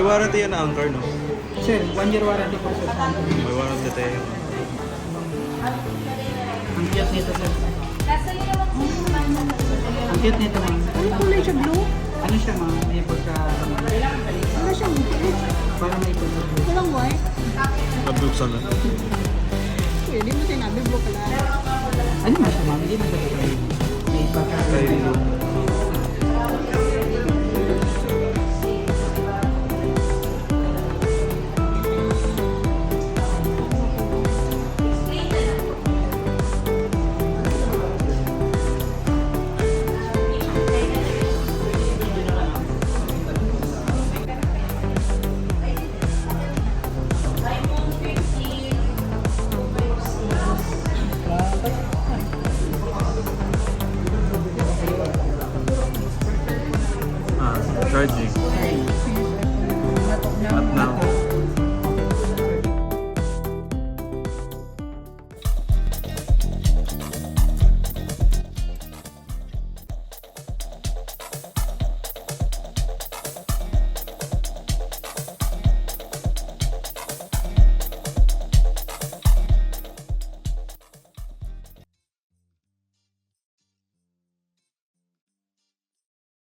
May warranty yan na Anchor, no? Sir, 1 year warranty po sir. May warranty tayo. Ang cute nito sir. Ang cute nito ma'am. Ano kulay siya, blue? Ano siya ma'am? May pagka... Ano siya, blue? Para may pagka... Walang white? Nabuksan na. Kuya, di mo sinabi, blue pala. Ano nga siya ma'am? Hindi na ba ito may pagka... Kailo. Charging.